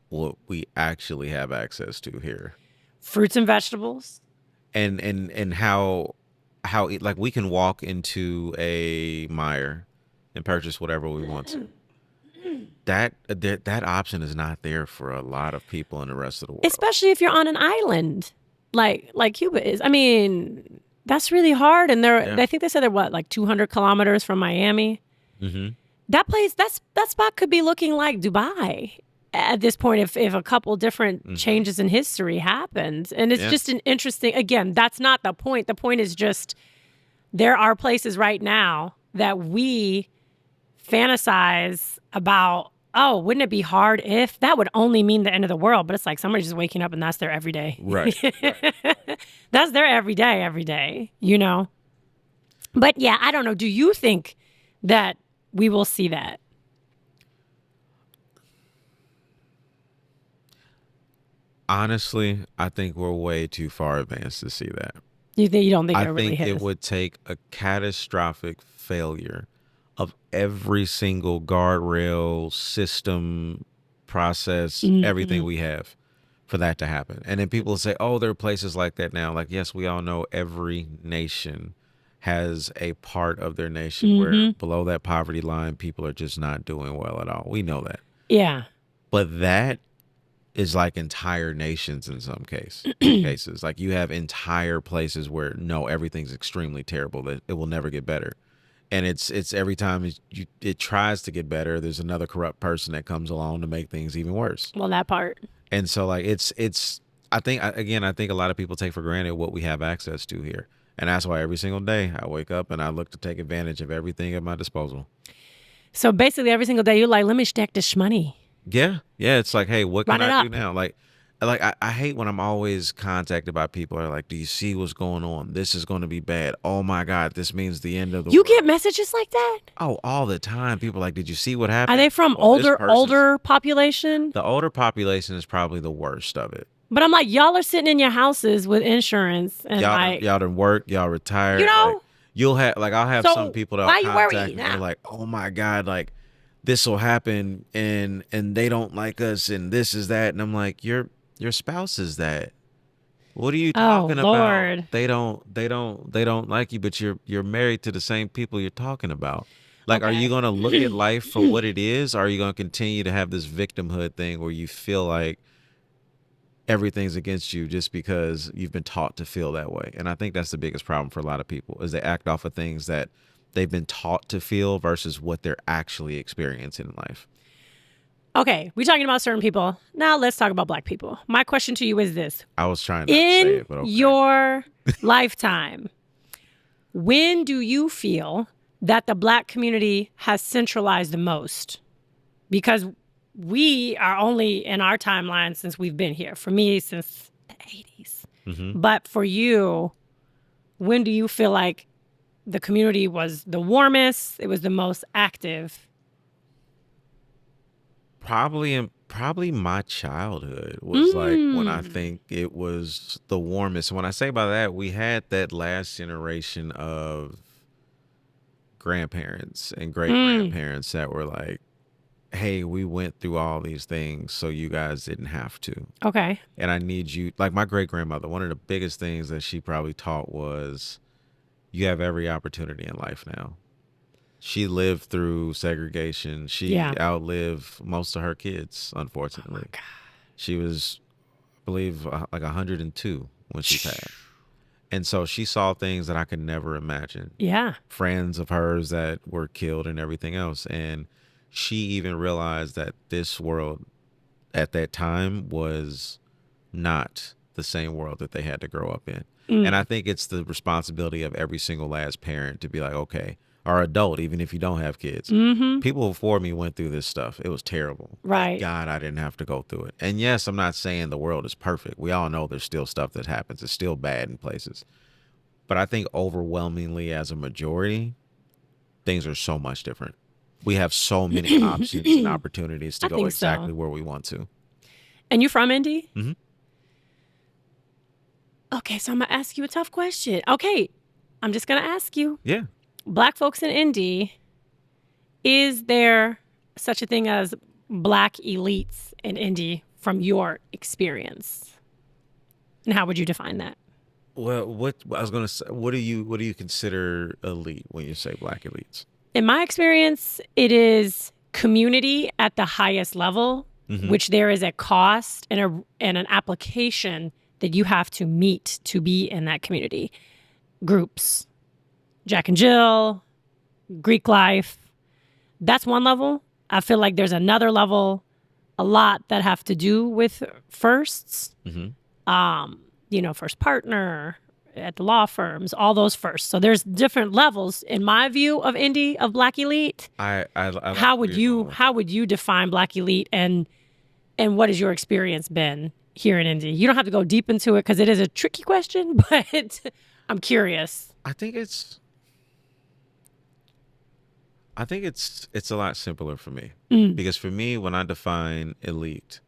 what we actually have access to here. Fruits and vegetables. And how like we can walk into a Meijer and purchase whatever we want to. That option is not there for a lot of people in the rest of the world. Especially if you're on an island like Cuba is. I mean, that's really hard. And I think they said they're like 200 kilometers from Miami. Mm-hmm. That place, that spot could be looking like Dubai at this point if a couple different changes in history happened. And it's just an interesting, again, that's not the point. The point is just there are places right now that we fantasize about, oh, wouldn't it be hard if? That would only mean the end of the world. But it's like somebody's just waking up and that's their everyday. Right. That's their every day, you know? But yeah, I don't know. Do you think that we will see that? Honestly, I think we're way too far advanced to see that. You don't think it really I think hit it would take a catastrophic failure of every single guardrail, system, process, everything we have for that to happen. And then people say, oh, there are places like that now. Like, yes, we all know every nation has a part of their nation where below that poverty line, people are just not doing well at all. We know that. Yeah. But that is like entire nations in some cases. Like you have entire places where, no, everything's extremely terrible, that it will never get better. And it's every time it tries to get better, there's another corrupt person that comes along to make things even worse. Well, that part. And so like I think a lot of people take for granted what we have access to here. And that's why every single day I wake up and I look to take advantage of everything at my disposal. So basically every single day you're like, let me stack this money. Yeah. It's like, hey, what can I do now? Like I hate when I'm always contacted by people who are like, do you see what's going on? This is going to be bad. Oh my God, this means the end of the world. You get messages like that? Oh, all the time. People are like, did you see what happened? Are they from older population? The older population is probably the worst of it. But I'm like, y'all are sitting in your houses with insurance and y'all done work, y'all retired. You know? Like, you'll have I'll have some people that will contact me and they're like, oh my God, like this will happen and they don't like us and this is that. And I'm like, your spouse is that. What are you talking about? Lord. They don't like you, but you're married to the same people you're talking about. Like, are you Okay. going to look at life for what it is? Or are you going to continue to have this victimhood thing where you feel like everything's against you just because you've been taught to feel that way? And I think that's the biggest problem for a lot of people is they act off of things that they've been taught to feel versus what they're actually experiencing in life. Okay, we're talking about certain people. Now let's talk about Black people. My question to you is this. I was trying not to say In it, but okay. your lifetime, when do you feel that the Black community has centralized the most? Because we are only in our timeline since we've been here. For me, since the 80s. Mm-hmm. But for you, when do you feel like the community was the warmest, it was the most active? Probably my childhood was like when I think it was the warmest. When I say by that, we had that last generation of grandparents and great grandparents that were like, hey, we went through all these things so you guys didn't have to. Okay. And I need you, like my great grandmother, one of the biggest things that she probably taught was you have every opportunity in life now. She lived through segregation. She outlived most of her kids, unfortunately. Oh my God. She was, I believe, like 102 when she passed. And so she saw things that I could never imagine. Yeah. Friends of hers that were killed and everything else. And she even realized that this world at that time was not the same world that they had to grow up in. And I think it's the responsibility of every single last parent to be like, okay, or adult, even if you don't have kids. People before me went through this stuff. It was terrible. Right. God, I didn't have to go through it. And yes, I'm not saying the world is perfect. We all know there's still stuff that happens. It's still bad in places. But I think overwhelmingly as a majority, things are so much different. We have so many options and opportunities to go exactly where we want to. And you from Indy? Mm-hmm. Okay, so I'm going to ask you a tough question. Okay, I'm just going to ask you. Yeah. Black folks in Indy, is there such a thing as Black elites in Indy from your experience? And how would you define that? Well, what I was going to say, what do you consider elite when you say Black elites? In my experience, it is community at the highest level, which there is a cost and an application that you have to meet to be in that community. Groups, Jack and Jill, Greek life, that's one level. I feel like there's another level, a lot that have to do with firsts. First partner at the law firms, all those firsts. So there's different levels in my view of Indy, of Black elite. I how would you define Black elite, and what has your experience been here in Indy? You don't have to go deep into it because it is a tricky question, but I'm curious. I think it's a lot simpler for me because for me, when I define elite,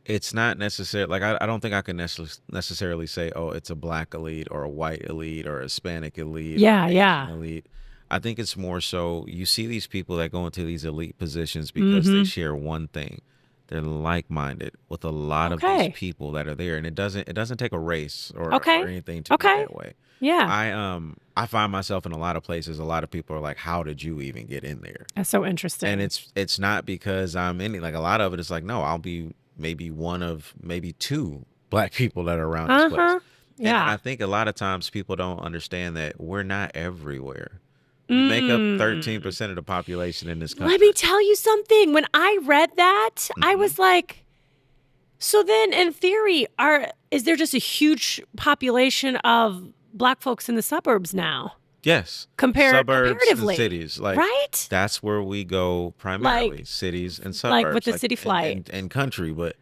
it's not necessarily like I don't think I can necessarily say, oh, it's a Black elite or a white elite or a Hispanic elite. Yeah, or yeah. Elite. I think it's more so you see these people that go into these elite positions because they share one thing. They're like-minded with a lot of these people that are there, and it doesn't take a race or anything to be that way. Yeah. I find myself in a lot of places. A lot of people are like, "How did you even get in there?" That's so interesting. And it's not because I'm in it. Like a lot of it is like, no, I'll be maybe one of maybe two Black people that are around this place. Yeah. And I think a lot of times people don't understand that we're not everywhere. We make up 13% of the population in this country. Let me tell you something. When I read that, I was like, so then in theory, is there just a huge population of Black folks in the suburbs now? Yes. Comparatively. And cities. Like, right? That's where we go primarily, cities and suburbs. Like with the city flight. And country, but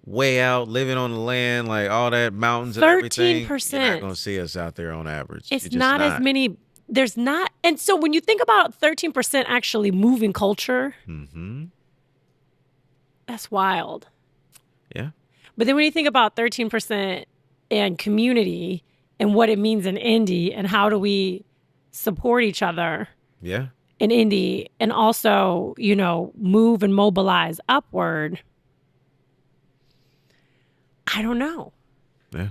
way out, living on the land, like all that mountains and everything. 13%. You're not going to see us out there on average. It's not as many. There's not. And so when you think about 13% actually moving culture, that's wild. Yeah. But then when you think about 13% and community and what it means in Indy and how do we support each other in Indy and also, move and mobilize upward, I don't know. Yeah.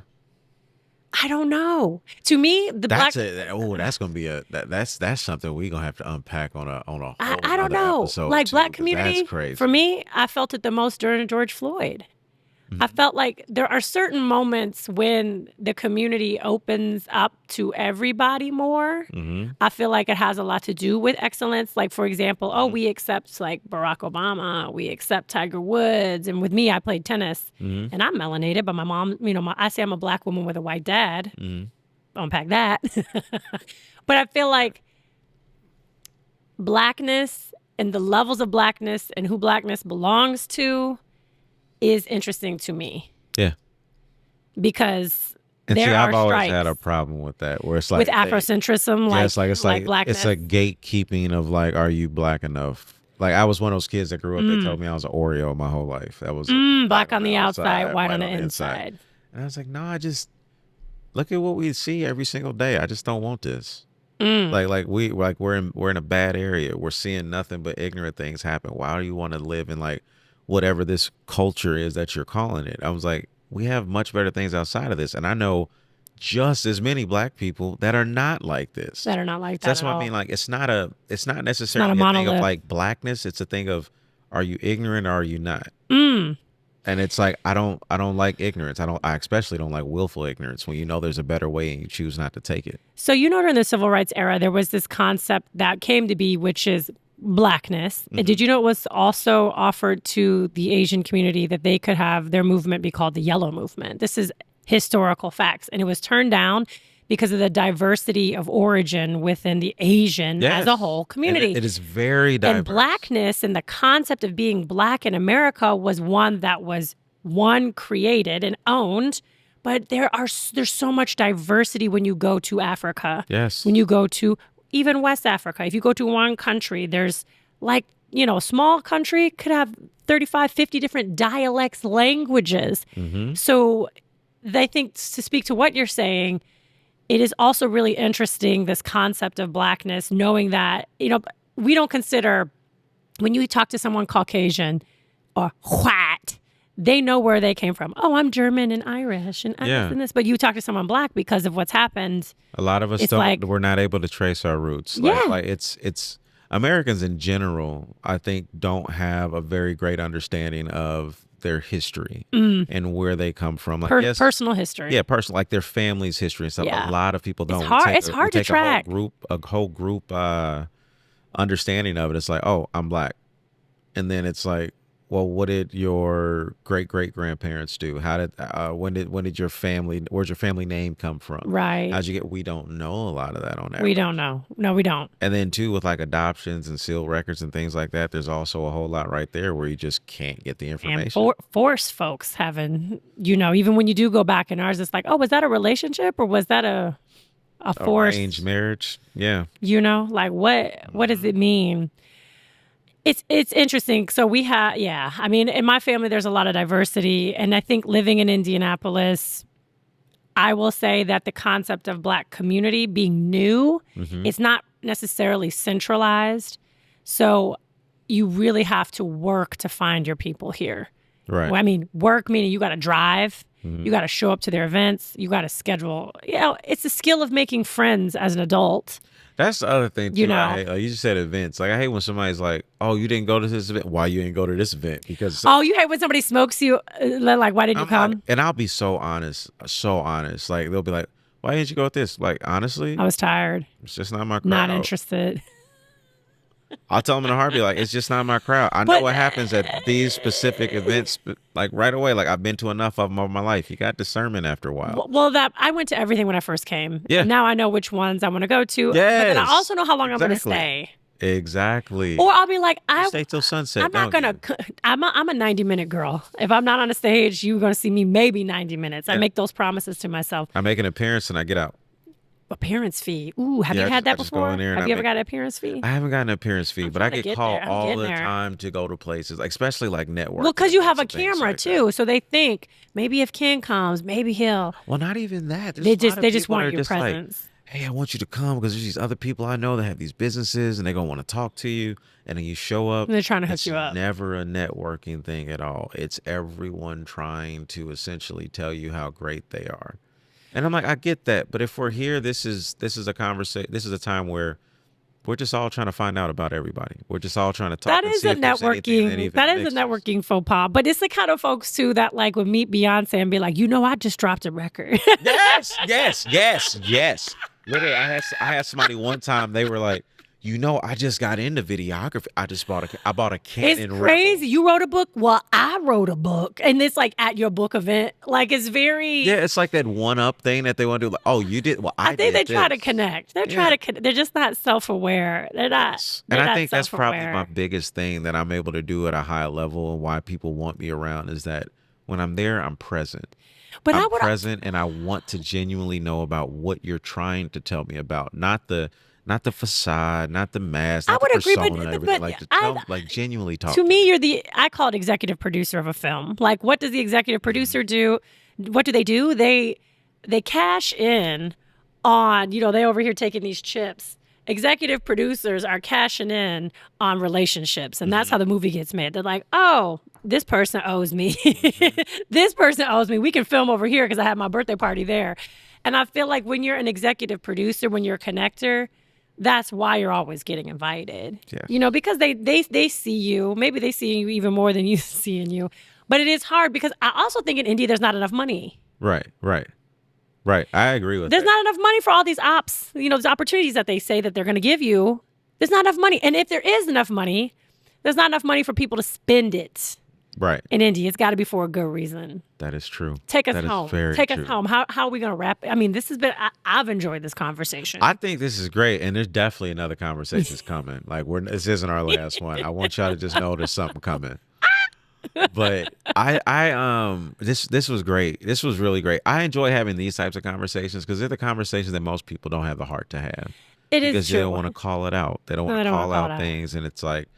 I don't know. To me, the That's black. that's gonna be that's something we're gonna have to unpack on a whole I don't other know. episode Like too, black 'cause that's community, crazy. for me, I felt it the most during George Floyd. I felt like there are certain moments when the community opens up to everybody more. I feel like it has a lot to do with excellence. Like, for example, we accept like Barack Obama, we accept Tiger Woods. And with me, I played tennis and I'm melanated, but my mom, I say I'm a black woman with a white dad. Unpack that. But I feel like blackness and the levels of blackness and who blackness belongs to is interesting to me. Yeah. Because and there see, are I've always stripes had a problem with that, where it's like with Afrocentrism, like blackness. it's a gatekeeping of like, are you black enough? Like, I was one of those kids that grew up. They told me I was an Oreo my whole life. That was black on the outside, white on the inside. And I was like, no, I just look at what we see every single day. I just don't want this. We're in a bad area. We're seeing nothing but ignorant things happen. Why do you want to live in like whatever this culture is that you're calling it? I was like, we have much better things outside of this. And I know just as many black people that are not like this. That are not like that. So that's at what all. I mean. Like, it's not necessarily a thing of like blackness. It's a thing of, are you ignorant or are you not? And it's like, I don't like ignorance. I especially don't like willful ignorance, when you know there's a better way and you choose not to take it. So, during the civil rights era, there was this concept that came to be, which is blackness. Did you know it was also offered to the Asian community that they could have their movement be called the Yellow Movement? This is historical facts. And it was turned down because of the diversity of origin within the Asian as a whole community. And it is very diverse. And blackness and the concept of being black in America was one that was created and owned. But there's so much diversity when you go to Africa. Yes. When you go to even West Africa, if you go to one country, there's like, a small country could have 35, 50 different dialects, languages. So I think, to speak to what you're saying, it is also really interesting, this concept of blackness, knowing that, we don't consider, when you talk to someone Caucasian or white, they know where they came from. Oh, I'm German and Irish and this and this. But you talk to someone black, because of what's happened. A lot of us we're not able to trace our roots. Like it's Americans in general, I think, don't have a very great understanding of their history and where they come from. Like, personal history. Yeah, personal, like their family's history and stuff. Yeah. A lot of people don't. It's hard to track. A whole group understanding of it. It's like, oh, I'm black. And then it's like, well, what did your great-great-grandparents do? How did where's your family name come from? Right. How'd you get? We don't know a lot of that on that. We don't know. No, we don't. And then too, with like adoptions and sealed records and things like that, there's also a whole lot right there where you just can't get the information. And force folks having, even when you do go back in ours, it's like, oh, was that a relationship or was that a forced arranged marriage? Yeah. Like what does it mean? It's interesting. So we have, I mean, in my family, there's a lot of diversity. And I think living in Indianapolis, I will say that the concept of black community being new, it's not necessarily centralized. So you really have to work to find your people here. Right. Well, I mean, work meaning you got to drive, you got to show up to their events, you got to schedule. It's a skill of making friends as an adult. That's the other thing, too. You just said events. Like, I hate when somebody's like, oh, you didn't go to this event. Why you didn't go to this event? Because you hate when somebody smokes you. Like, why didn't you come? And I'll be so honest. Like, they'll be like, why didn't you go with this? Like, honestly, I was tired. It's just not my crowd. Not interested. I'll tell them in a heartbeat, like, it's just not my crowd. I know what happens at these specific events, like right away. Like, I've been to enough of them over my life. You got discernment after a while. Well, I went to everything when I first came. Yeah. Now I know which ones I want to go to. Yes. But then I also know how long I'm going to stay. Exactly. Or I'll be like, you stay till sunset. I'm not going to. I'm a 90-minute girl. If I'm not on a stage, you're going to see me maybe 90 minutes. I make those promises to myself. I make an appearance and I get out. Appearance fee. Ooh, have you had that before? Have you ever got an appearance fee? I haven't gotten an appearance fee, but I get called all the time to go to places, especially like networking. Well, because you have a camera too, so they think maybe if Ken comes, maybe he'll. Well, not even that. They just want your presence. Like, hey, I want you to come because there's these other people I know that have these businesses and they're gonna want to talk to you, and then you show up. And they're trying to hook you up. It's never a networking thing at all. It's everyone trying to essentially tell you how great they are. And I'm like, I get that, but if we're here, this is a conversation. This is a time where we're just all trying to find out about everybody. We're just all trying to talk. That and is see a if there's anything networking. That is a mixes. networking faux pas. But it's the kind of folks too that like would meet Beyonce and be like, I just dropped a record. Yes. Literally, I had somebody one time. They were like, I just got into videography. I bought a Canon. It's crazy. Rebel. You wrote a book? Well, I wrote a book. And it's like at your book event. Like it's very... Yeah, it's like that one-up thing that they want to do. Like, oh, you did? Well, I think did they try this. to connect. They're just not self-aware. They're not. And I think that's probably my biggest thing that I'm able to do at a high level and why people want me around is that when I'm there, I'm present. But I'm present and I want to genuinely know about what you're trying to tell me about. Not the facade, not the mask, not the persona, everything. Like genuinely talk. To me, I call it executive producer of a film. Like, what does the executive producer do? What do? They cash in on, they over here taking these chips. Executive producers are cashing in on relationships. And that's how the movie gets made. They're like, oh, this person owes me. This person owes me. We can film over here because I had my birthday party there. And I feel like when you're an executive producer, when you're a connector, that's why you're always getting invited. Yeah. Because they see you. Maybe they see you even more than you seeing you. But it is hard because I also think in India there's not enough money. Right. I agree with that. There's not enough money for all these ops, these opportunities that they say that they're going to give you. There's not enough money. And if there is enough money, there's not enough money for people to spend it. Right. In India, it's got to be for a good reason. That is true. Take us home. Take us home. How are we going to wrap it? I mean, this has been, I've enjoyed this conversation. I think this is great. And there's definitely another conversations coming. Like this isn't our last one. I want y'all to just know there's something coming. But this was great. This was really great. I enjoy having these types of conversations because they're the conversations that most people don't have the heart to have. It is true. Because they don't want to call it out. They don't want to call out things. And it's like,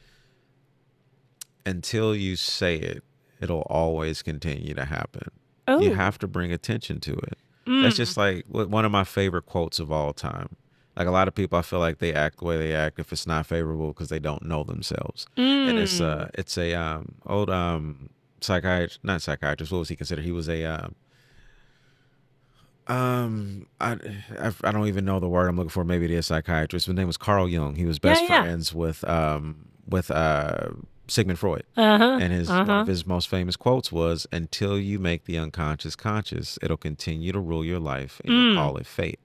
until you say it, it'll always continue to happen. Oh. You have to bring attention to it. That's just like one of my favorite quotes of all time. Like a lot of people, I feel like they act the way they act if it's not favorable because they don't know themselves. And it's a old psychiatrist, not psychiatrist. What was he considered? He was a I don't even know the word I'm looking for. Maybe it is psychiatrist. His name was Carl Jung. He was best friends with Sigmund Freud. And one of his most famous quotes was, "Until you make the unconscious conscious, it'll continue to rule your life, and you'll call it fate."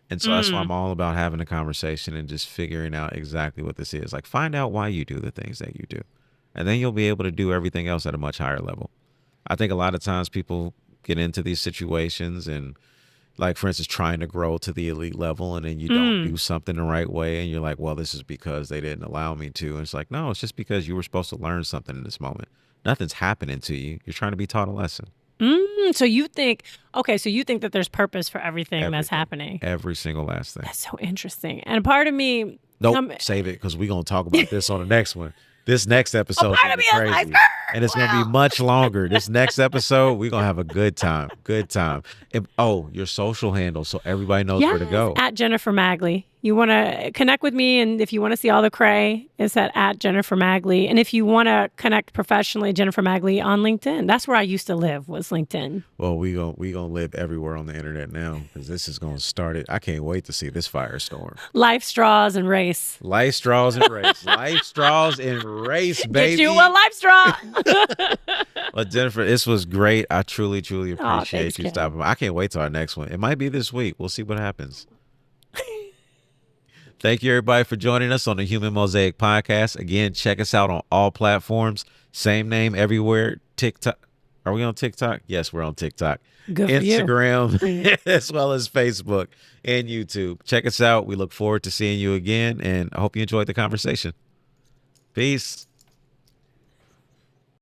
And so that's why I'm all about having a conversation and just figuring out exactly what this is. Like, find out why you do the things that you do, and then you'll be able to do everything else at a much higher level. I think a lot of times people get into these situations and, like, for instance, trying to grow to the elite level, and then you don't do something the right way, and you're like, well, this is because they didn't allow me to. And it's like, no, it's just because you were supposed to learn something in this moment. Nothing's happening to you. You're trying to be taught a lesson. So you think that there's purpose for everything that's happening. Every single last thing. That's so interesting. And part of me... Nope, save it, because we're going to talk about this on the next one. This next episode is going to be crazy. And it's going to be much longer. This next episode, we're going to have a good time. Good time. And, your social handle so everybody knows where to go. At Jennifer Magley. You want to connect with me, and if you want to see all the cray, it's at Jennifer Magley. And if you want to connect professionally, Jennifer Magley on LinkedIn. That's where I used to live, was LinkedIn. Well, we gonna live everywhere on the internet now, because this is going to start it. I can't wait to see this firestorm. Life, straws, and race. Life, straws, and race. Life, straws, and race, baby. Get you a life straw. Well, Jennifer, this was great. I truly, truly appreciate you stopping by. I can't wait till our next one. It might be this week. We'll see what happens. Thank you, everybody, for joining us on the Human Mosaic podcast. Again, check us out on all platforms. Same name everywhere. TikTok. Are we on TikTok? Yes, we're on TikTok. Good Instagram, as well as Facebook and YouTube. Check us out. We look forward to seeing you again, and I hope you enjoyed the conversation. Peace.